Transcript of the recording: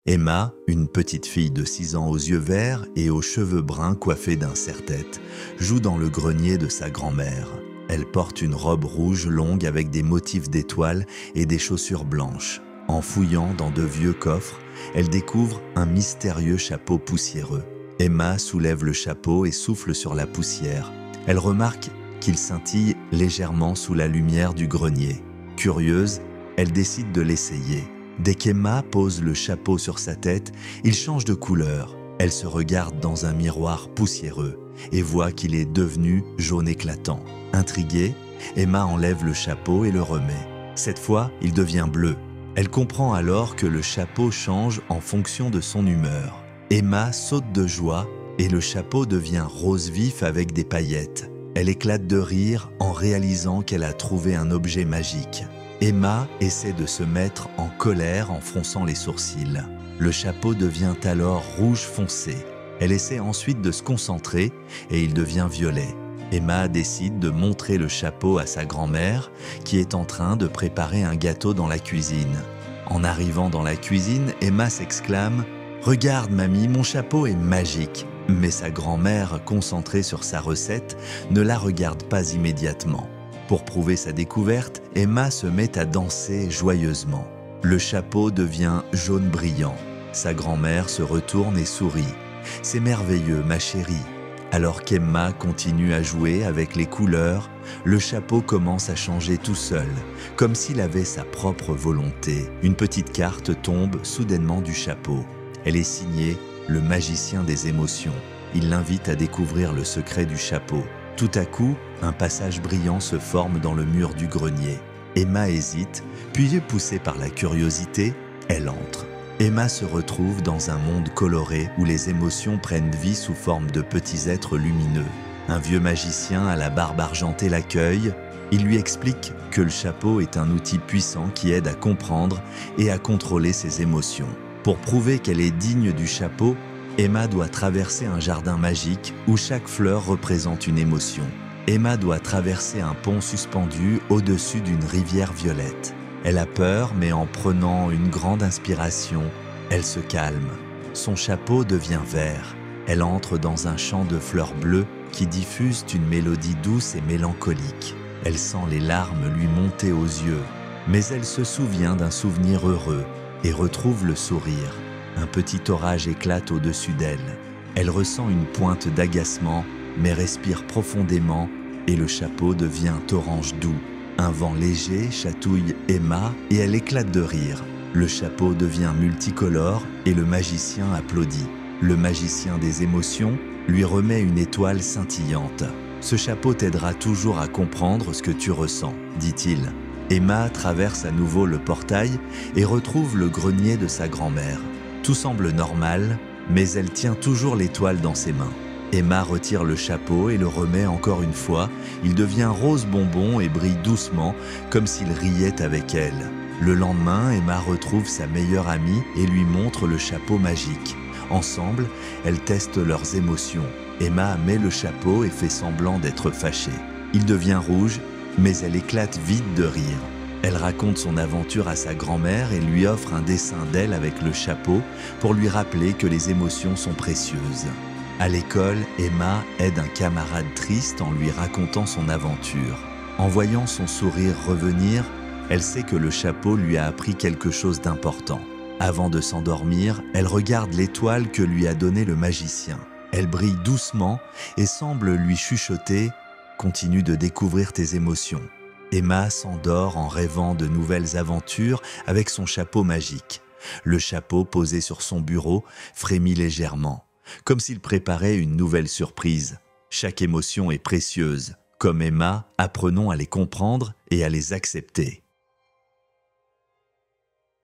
Emma, une petite fille de 6 ans aux yeux verts et aux cheveux bruns coiffés d'un serre-tête, joue dans le grenier de sa grand-mère. Elle porte une robe rouge longue avec des motifs d'étoiles et des chaussures blanches. En fouillant dans de vieux coffres, elle découvre un mystérieux chapeau poussiéreux. Emma soulève le chapeau et souffle sur la poussière. Elle remarque qu'il scintille légèrement sous la lumière du grenier. Curieuse, elle décide de l'essayer. Dès qu'Emma pose le chapeau sur sa tête, il change de couleur. Elle se regarde dans un miroir poussiéreux et voit qu'il est devenu jaune éclatant. Intriguée, Emma enlève le chapeau et le remet. Cette fois, il devient bleu. Elle comprend alors que le chapeau change en fonction de son humeur. Emma saute de joie et le chapeau devient rose vif avec des paillettes. Elle éclate de rire en réalisant qu'elle a trouvé un objet magique. Emma essaie de se mettre en colère en fronçant les sourcils. Le chapeau devient alors rouge foncé. Elle essaie ensuite de se concentrer et il devient violet. Emma décide de montrer le chapeau à sa grand-mère qui est en train de préparer un gâteau dans la cuisine. En arrivant dans la cuisine, Emma s'exclame « Regarde mamie, mon chapeau est magique !» Mais sa grand-mère, concentrée sur sa recette, ne la regarde pas immédiatement. Pour prouver sa découverte, Emma se met à danser joyeusement. Le chapeau devient jaune brillant. Sa grand-mère se retourne et sourit. « C'est merveilleux, ma chérie !» Alors qu'Emma continue à jouer avec les couleurs, le chapeau commence à changer tout seul, comme s'il avait sa propre volonté. Une petite carte tombe soudainement du chapeau. Elle est signée « Le magicien des émotions ». Il l'invite à découvrir le secret du chapeau. Tout à coup, un passage brillant se forme dans le mur du grenier. Emma hésite, puis poussée par la curiosité, elle entre. Emma se retrouve dans un monde coloré où les émotions prennent vie sous forme de petits êtres lumineux. Un vieux magicien à la barbe argentée l'accueille. Il lui explique que le chapeau est un outil puissant qui aide à comprendre et à contrôler ses émotions. Pour prouver qu'elle est digne du chapeau, Emma doit traverser un jardin magique où chaque fleur représente une émotion. Emma doit traverser un pont suspendu au-dessus d'une rivière violette. Elle a peur, mais en prenant une grande inspiration, elle se calme. Son chapeau devient vert. Elle entre dans un champ de fleurs bleues qui diffusent une mélodie douce et mélancolique. Elle sent les larmes lui monter aux yeux, mais elle se souvient d'un souvenir heureux et retrouve le sourire. Un petit orage éclate au-dessus d'elle. Elle ressent une pointe d'agacement, mais respire profondément et le chapeau devient orange doux. Un vent léger chatouille Emma et elle éclate de rire. Le chapeau devient multicolore et le magicien applaudit. Le magicien des émotions lui remet une étoile scintillante. « Ce chapeau t'aidera toujours à comprendre ce que tu ressens », dit-il. Emma traverse à nouveau le portail et retrouve le grenier de sa grand-mère. Tout semble normal, mais elle tient toujours l'étoile dans ses mains. Emma retire le chapeau et le remet encore une fois. Il devient rose bonbon et brille doucement, comme s'il riait avec elle. Le lendemain, Emma retrouve sa meilleure amie et lui montre le chapeau magique. Ensemble, elles testent leurs émotions. Emma met le chapeau et fait semblant d'être fâchée. Il devient rouge, mais elle éclate vite de rire. Elle raconte son aventure à sa grand-mère et lui offre un dessin d'elle avec le chapeau pour lui rappeler que les émotions sont précieuses. À l'école, Emma aide un camarade triste en lui racontant son aventure. En voyant son sourire revenir, elle sait que le chapeau lui a appris quelque chose d'important. Avant de s'endormir, elle regarde l'étoile que lui a donnée le magicien. Elle brille doucement et semble lui chuchoter « Continue de découvrir tes émotions ». Emma s'endort en rêvant de nouvelles aventures avec son chapeau magique. Le chapeau posé sur son bureau frémit légèrement, comme s'il préparait une nouvelle surprise. Chaque émotion est précieuse. Comme Emma, apprenons à les comprendre et à les accepter.